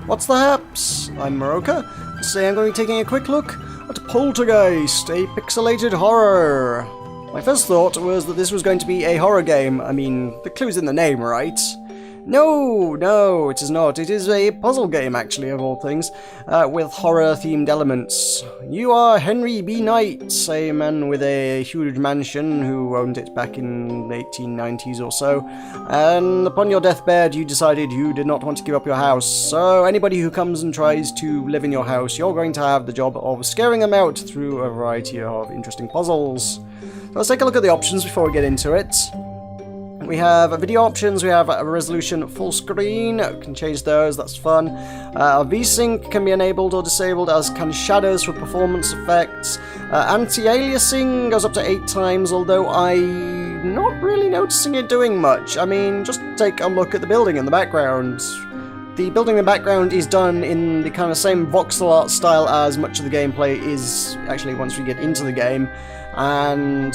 What's the haps? I'm Meroka. Today I'm going to be taking a quick look at Poltergeist, a pixelated horror. My first thought was that this was going to be a horror game. I mean, the clue's in the name, right? No, it is not. It is a puzzle game, actually, of all things, with horror-themed elements. You are Henry B. Knight, a man with a huge mansion who owned it back in the 1890s or so, and upon your deathbed you decided you did not want to give up your house, so anybody who comes and tries to live in your house, you're going to have the job of scaring them out through a variety of interesting puzzles. So let's take a look at the options before we get into it. We have video options, we have a resolution full screen, we can change those, that's fun. VSync can be enabled or disabled, as can shadows for performance effects. Anti-aliasing goes up to 8 times, although I'm not really noticing it doing much. I mean, just take a look at the building in the background. The building in the background is done in the kind of same voxel art style as much of the gameplay is actually once we get into the game, and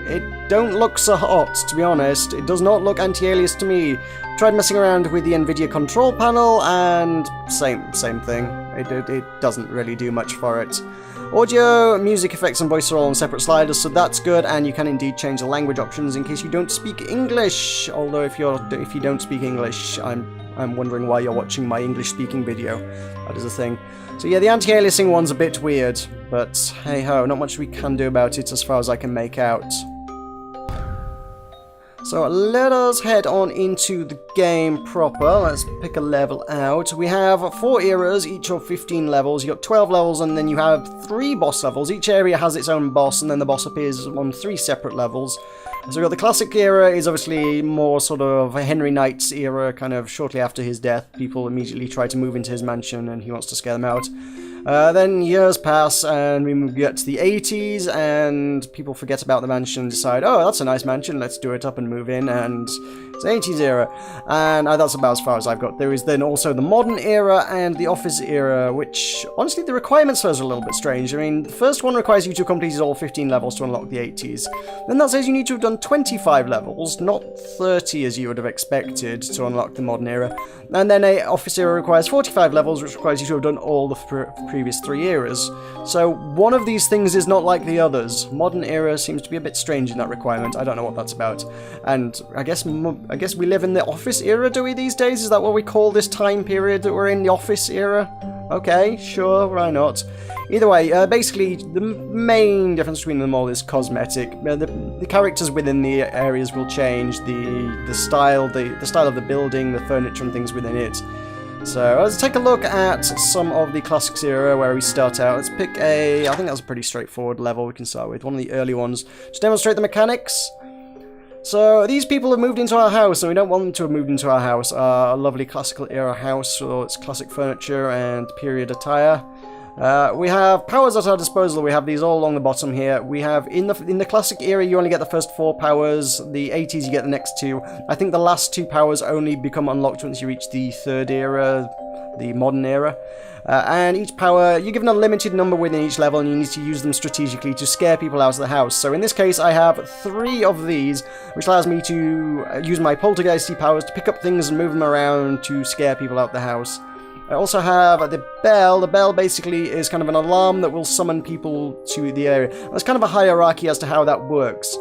it don't look so hot, to be honest. It does not look anti-alias to me. Tried messing around with the NVIDIA control panel, and same thing. It doesn't really do much for it. Audio, music effects, and voice are all on separate sliders, so that's good, and you can indeed change the language options in case you don't speak English. Although if you don't speak English, I'm wondering why you're watching my English-speaking video. That is a thing. So yeah, the anti-aliasing one's a bit weird, but hey-ho, not much we can do about it as far as I can make out. So let us head on into the game proper. Let's pick a level out. We have 4 eras, each of 15 levels. You've got 12 levels, and then you have 3 boss levels. Each area has its own boss, and then the boss appears on 3 separate levels. So we've got the classic era, is obviously more sort of Henry Knight's era, kind of shortly after his death. People immediately try to move into his mansion, and he wants to scare them out. Then years pass, and we get to the 80s, and people forget about the mansion and decide, oh, that's a nice mansion, let's do it up and move in, and it's 80s era. And that's about as far as I've got. There is then also the modern era and the office era, which, honestly, the requirements for those are a little bit strange. I mean, the first one requires you to complete all 15 levels to unlock the 80s. Then that says you need to have done 25 levels, not 30 as you would have expected to unlock the modern era. And then a office era requires 45 levels, which requires you to have done all the previous 3 eras. So one of these things is not like the others. Modern era seems to be a bit strange in that requirement. I don't know what that's about. And I guess we live in the office era, do we, these days? Is that what we call this time period that we're in, the office era? Okay, sure, why not? Either way, basically, the main difference between them all is cosmetic. The characters within the areas will change, the style of the building, the furniture and things within it. So let's take a look at some of the Classics era where we start out. Let's pick I think that's a pretty straightforward level we can start with, one of the early ones. To demonstrate the mechanics. So these people have moved into our house, and we don't want them to have moved into our house. Our lovely classical era house with all its classic furniture and period attire. We have powers at our disposal. We have these all along the bottom here. We have, in the classic era, you only get the first 4 powers. The 80s, you get the next 2. I think the last 2 powers only become unlocked once you reach the 3rd era, the modern era. And each power, you're given a limited number within each level, and you need to use them strategically to scare people out of the house. So in this case, I have 3 of these, which allows me to use my poltergeisty powers to pick up things and move them around to scare people out of the house. I also have the bell. The bell basically is kind of an alarm that will summon people to the area. There's kind of a hierarchy as to how that works.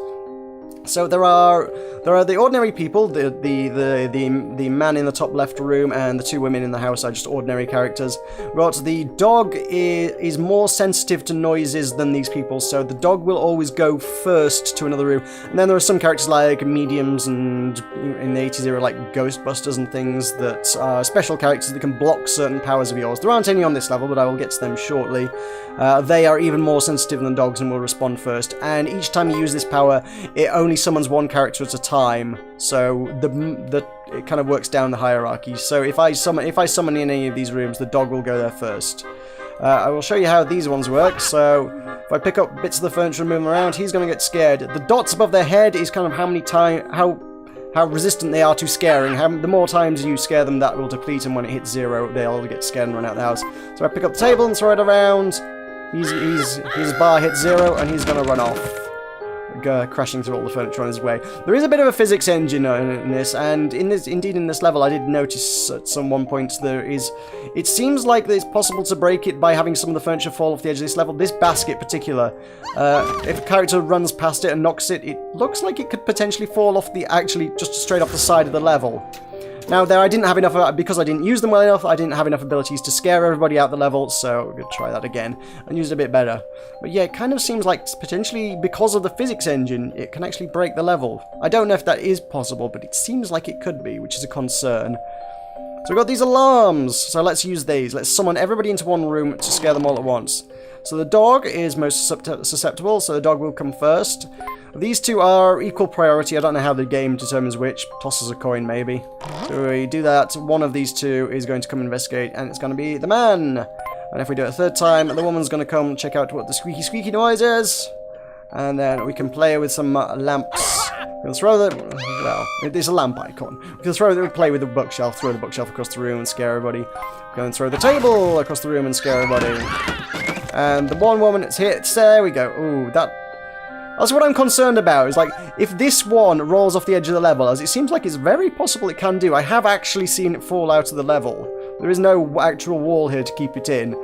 So there are the ordinary people, the man in the top left room and the 2 women in the house are just ordinary characters. But the dog is more sensitive to noises than these people, so the dog will always go first to another room. And then there are some characters like mediums and in the 80s era like Ghostbusters and things that are special characters that can block certain powers of yours. There aren't any on this level, but I will get to them shortly. They are even more sensitive than dogs and will respond first. And each time you use this power, it only summons 1 character at a time, so it kind of works down the hierarchy. So if I summon in any of these rooms, the dog will go there first. I will show you how these ones work. So if I pick up bits of the furniture and move them around, he's going to get scared. The dots above their head is kind of how resistant they are to scaring. The more times you scare them, that will deplete, and when it hits 0, they'll get scared and run out of the house. So I pick up the table and throw it around. His bar hits 0, and he's going to run off. crashing through all the furniture on his way. There is a bit of a physics engine in this, and indeed in this level I did notice at some one point it seems like it's possible to break it by having some of the furniture fall off the edge of this level. This basket in particular, if a character runs past it and knocks it, it looks like it could potentially fall off actually just straight off the side of the level. Now, there I didn't have enough, because I didn't use them well enough, I didn't have enough abilities to scare everybody out the level, so we're going to try that again and use it a bit better. But yeah, it kind of seems like potentially, because of the physics engine, it can actually break the level. I don't know if that is possible, but it seems like it could be, which is a concern. So we've got these alarms, so let's use these. Let's summon everybody into one room to scare them all at once. So the dog is most susceptible, so the dog will come first. These two are equal priority. I don't know how the game determines which. Tosses a coin, maybe. So we do that. One of these two is going to come investigate, and it's going to be the man. And if we do it a third time, the woman's going to come check out what the squeaky noise is. And then we can play with some lamps. We'll throw the... well, it's a lamp icon. We can play with the bookshelf, throw the bookshelf across the room and scare everybody. Go and throw the table across the room and scare everybody. And the one woman that's hit, there we go. Ooh, that's what I'm concerned about, is like, if this one rolls off the edge of the level, as it seems like it's very possible it can do, I have actually seen it fall out of the level. There is no actual wall here to keep it in.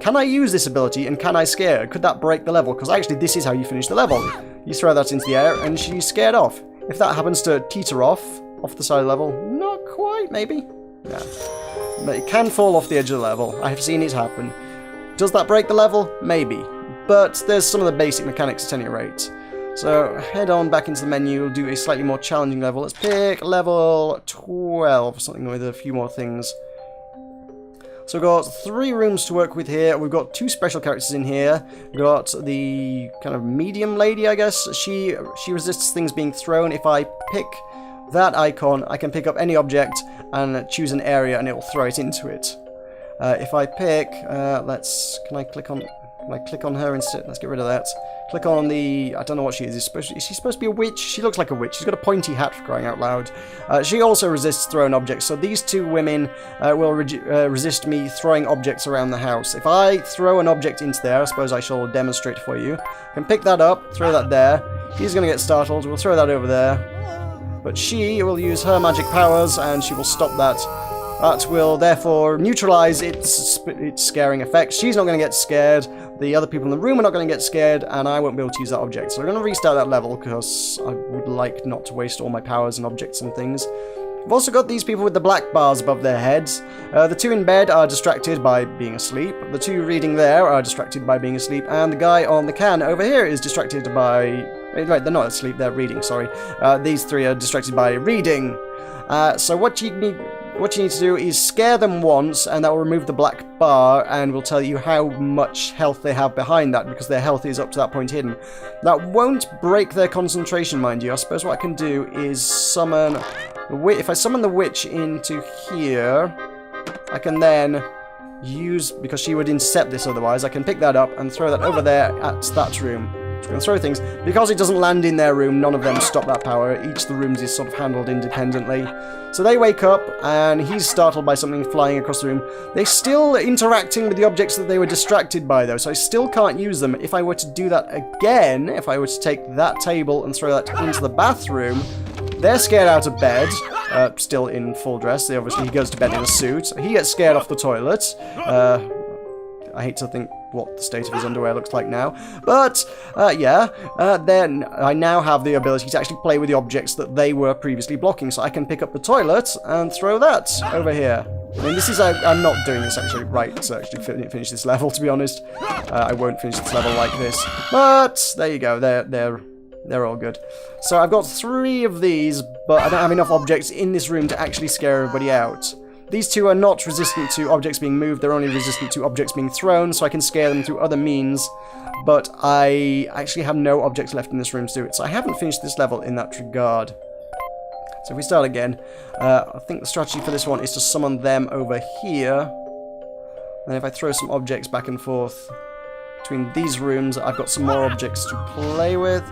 Can I use this ability, and can I scare her? Could that break the level? Because actually this is how you finish the level. You throw that into the air, and she's scared off. If that happens to teeter off the side of the level, not quite, maybe? Yeah. But it can fall off the edge of the level. I have seen it happen. Does that break the level? Maybe. But there's some of the basic mechanics at any rate. So head on back into the menu, we'll do a slightly more challenging level. Let's pick level 12, something with a few more things. So we've got 3 rooms to work with here. We've got 2 special characters in here. We've got the kind of medium lady, I guess. She resists things being thrown. If I pick that icon, I can pick up any object and choose an area and it will throw it into it. If I pick, can I click on her instead? Let's get rid of that. Click on the, I don't know what she is. Is she supposed to be a witch? She looks like a witch. She's got a pointy hat, for crying out loud. She also resists thrown objects, so these 2 women will resist me throwing objects around the house. If I throw an object into there, I suppose I shall demonstrate for you. I can pick that up, throw that there. He's going to get startled. We'll throw that over there. But she will use her magic powers, and she will stop that. That will therefore neutralize its scaring effect. She's not going to get scared, the other people in the room are not going to get scared, and I won't be able to use that object. So I'm going to restart that level, because I would like not to waste all my powers and objects and things. We've also got these people with the black bars above their heads. The 2 in bed are distracted by being asleep. The 2 reading there are distracted by being asleep. And the guy on the can over here is distracted by... right, they're not asleep, they're reading, sorry. These 3 are distracted by reading. So what you need to do is scare them once, and that will remove the black bar, and will tell you how much health they have behind that, because their health is up to that point hidden. That won't break their concentration, mind you. I suppose what I can do is summon... if I summon the witch into here, I can then use... because she would intercept this otherwise, I can pick that up and throw that over there at that room. So we can throw things. Because it doesn't land in their room, none of them stop that power. Each of the rooms is sort of handled independently. So they wake up, and he's startled by something flying across the room. They're still interacting with the objects that they were distracted by, though, so I still can't use them. If I were to do that again, if I were to take that table and throw that into the bathroom, they're scared out of bed, still in full dress. He goes to bed in a suit. He gets scared off the toilet. I hate to think what the state of his underwear looks like now. But, then I now have the ability to actually play with the objects that they were previously blocking. So I can pick up the toilet and throw that over here. I mean, this is... I'm not doing this actually right to actually finish this level, to be honest. I won't finish this level like this. But, there you go. They're all good. So I've got 3 of these, but I don't have enough objects in this room to actually scare everybody out. These 2 are not resistant to objects being moved, they're only resistant to objects being thrown, so I can scare them through other means, but I actually have no objects left in this room to do it, so I haven't finished this level in that regard. So if we start again, I think the strategy for this one is to summon them over here, and if I throw some objects back and forth between these rooms, I've got some more objects to play with.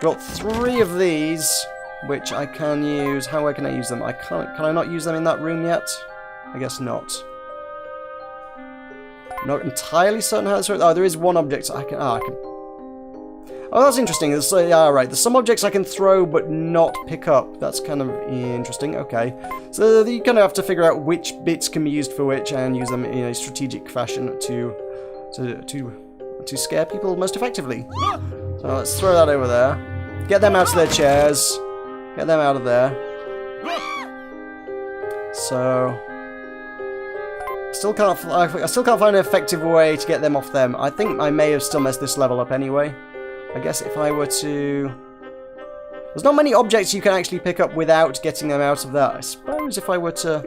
Got 3 of these, which I can use. How can I use them? Can I not use them in that room yet? I guess not. I'm not entirely certain how this works. Oh, there is one object I can... Oh, that's interesting. So, yeah, right. There's some objects I can throw but not pick up. That's kind of interesting. Okay. So you kind of have to figure out which bits can be used for which and use them in a strategic fashion to scare people most effectively. So let's throw that over there. Get them out of their chairs. Get them out of there. So I still can't find an effective way to get them off them. I think I may have still messed this level up anyway. I guess if I were to... There's not many objects you can actually pick up without getting them out of that. I suppose if I were to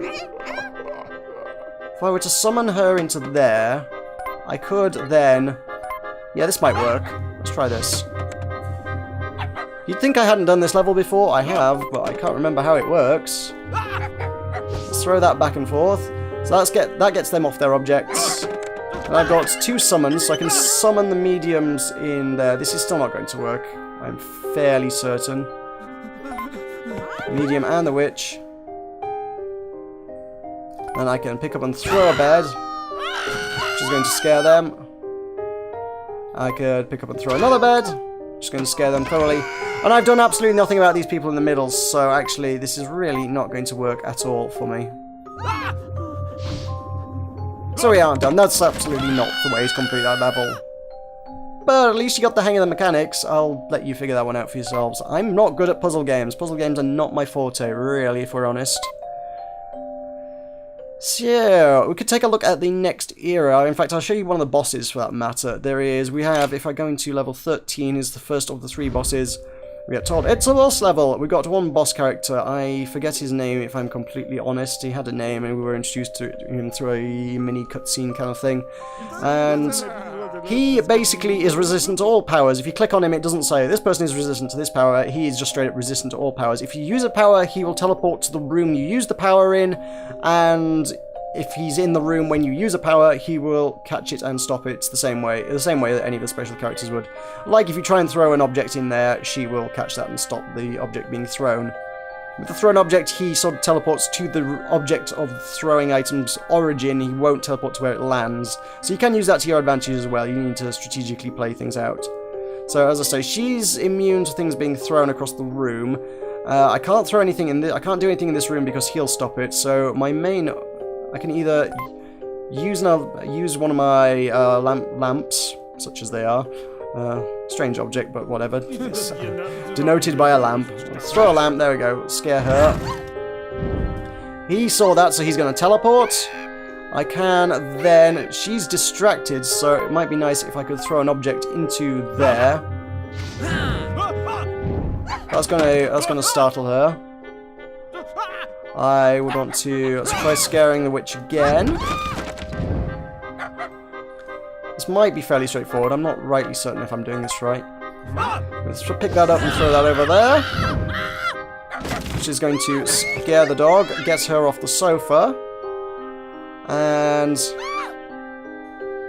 summon her into there, I could then... Yeah, this might work. Let's try this. You'd think I hadn't done this level before. I have, but I can't remember how it works. Let's throw that back and forth. So that gets them off their objects. And I've got 2 summons, so I can summon the mediums in there. This is still not going to work. I'm fairly certain. Medium and the witch. Then I can pick up and throw a bed, which is going to scare them. I could pick up and throw another bed, which is going to scare them thoroughly. And I've done absolutely nothing about these people in the middle, so actually this is really not going to work at all for me. So we aren't done. That's absolutely not the way to complete that level. But at least you got the hang of the mechanics. I'll let you figure that one out for yourselves. I'm not good at puzzle games. Puzzle games are not my forte, really, if we're honest. So, we could take a look at the next era. In fact, I'll show you one of the bosses for that matter. We have, if I go into level 13, is the first of the 3 bosses. We get told, it's a boss level! We've got one boss character. I forget his name, if I'm completely honest. He had a name, and we were introduced to him through a mini cutscene kind of thing. And he basically is resistant to all powers. If you click on him, it doesn't say, this person is resistant to this power. He is just straight up resistant to all powers. If you use a power, he will teleport to the room you use the power in, and if he's in the room when you use a power, he will catch it and stop it the same way that any of the special characters would. Like if you try and throw an object in there, she will catch that and stop the object being thrown. With the thrown object, he sort of teleports to the object of the throwing item's origin. He won't teleport to where it lands. So you can use that to your advantage as well. You need to strategically play things out. So as I say, she's immune to things being thrown across the room. I can't throw anything in I can't do anything in this room because he'll stop it. So my main... I can either use one of my lamps, such as they are. Strange object, but whatever. It's denoted by a lamp. Throw a lamp, there we go. Scare her. He saw that, so he's going to teleport. I can then... She's distracted, so it might be nice if I could throw an object into there. That's gonna startle her. I would want to... Let's try scaring the witch again. This might be fairly straightforward. I'm not rightly certain if I'm doing this right. Let's pick that up and throw that over there. Which is going to scare the dog. Gets her off the sofa. And...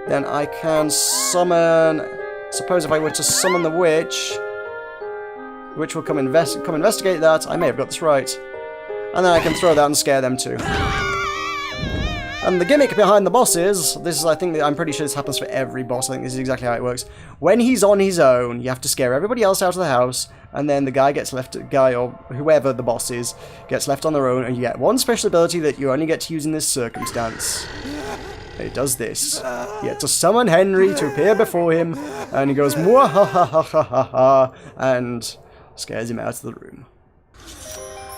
then I can summon... Suppose if I were to summon the witch... The witch will come investigate that. I may have got this right. And then I can throw that and scare them too. And the gimmick behind the boss is, I'm pretty sure this happens for every boss, I think this is exactly how it works. When he's on his own, you have to scare everybody else out of the house, and then the guy or whoever the boss is, gets left on their own, and you get one special ability that you only get to use in this circumstance. It does this. You get to summon Henry to appear before him, and he goes, "Mwahahahaha," and scares him out of the room.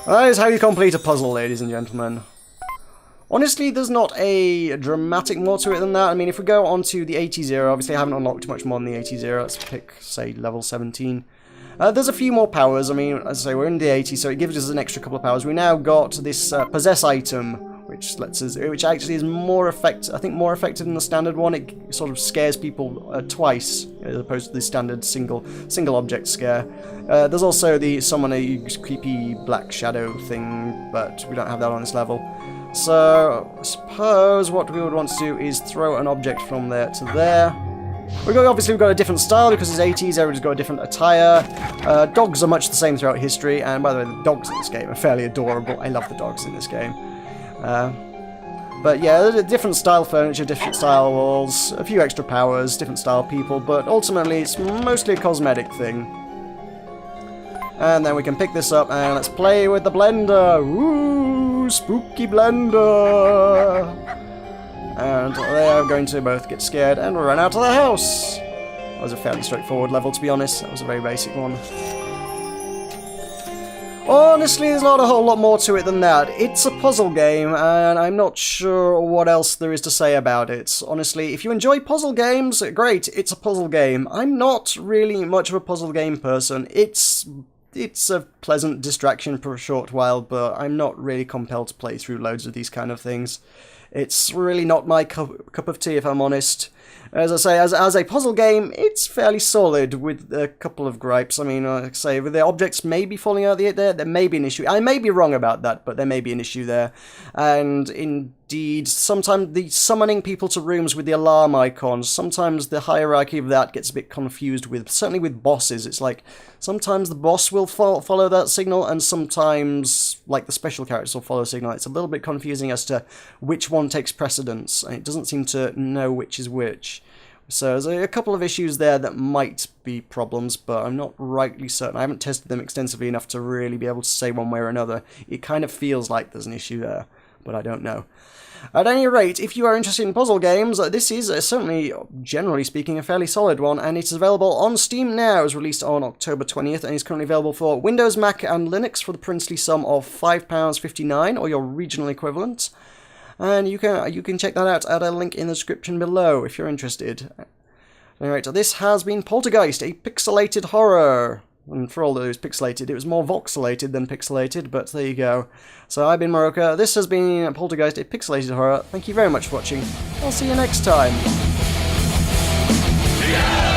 That is how you complete a puzzle, ladies and gentlemen. Honestly, there's not a dramatic more to it than that. I mean, if we go on to the 80s era, obviously I haven't unlocked much more than the 80s era. Let's pick, say, level 17. There's a few more powers. I mean, as I say, we're in the 80s, so it gives us an extra couple of powers. We now got this possess item, which actually is more effective. I think more effective than the standard one. It sort of scares people twice, as opposed to the standard single object scare. There's also the summon a creepy black shadow thing, but we don't have that on this level. So I suppose what we would want to do is throw an object from there to there. Obviously we've got a different style because it's 80s, everybody's got a different attire. Dogs are much the same throughout history, and by the way, the dogs in this game are fairly adorable. I love the dogs in this game. But yeah, there's a different style furniture, different style walls, a few extra powers, different style people, but ultimately it's mostly a cosmetic thing. And then we can pick this up and let's play with the blender. Woo! Spooky blender! And they are going to both get scared and run out of the house. That was a fairly straightforward level, to be honest. That was a very basic one. Honestly, there's not a whole lot more to it than that. It's a puzzle game, and I'm not sure what else there is to say about it. Honestly, if you enjoy puzzle games, great, it's a puzzle game. I'm not really much of a puzzle game person. It's a pleasant distraction for a short while, but I'm not really compelled to play through loads of these kind of things. It's really not my cup of tea, if I'm honest. As I say, as a puzzle game, it's fairly solid with a couple of gripes. I mean, like I say, with the objects maybe falling out there may be an issue. I may be wrong about that, but there may be an issue there. And indeed, sometimes the summoning people to rooms with the alarm icons, sometimes the hierarchy of that gets a bit confused with, certainly with bosses. It's like, sometimes the boss will follow that signal, and sometimes, like, the special characters will follow a signal. It's a little bit confusing as to which one takes precedence, and it doesn't seem to know which is which. So there's a couple of issues there that might be problems, but I'm not rightly certain. I haven't tested them extensively enough to really be able to say one way or another. It kind of feels like there's an issue there, but I don't know. At any rate, if you are interested in puzzle games, this is certainly, generally speaking, a fairly solid one, and it's available on Steam now. It was released on October 20th, and is currently available for Windows, Mac, and Linux for the princely sum of £5.59, or your regional equivalent. And you can check that out at a link in the description below if you're interested. Alright, this has been Poltergeist, a pixelated horror. And for all those pixelated, it was more voxelated than pixelated, but there you go. So I've been Meroka, this has been Poltergeist, a pixelated horror. Thank you very much for watching. I'll see you next time. Yeah!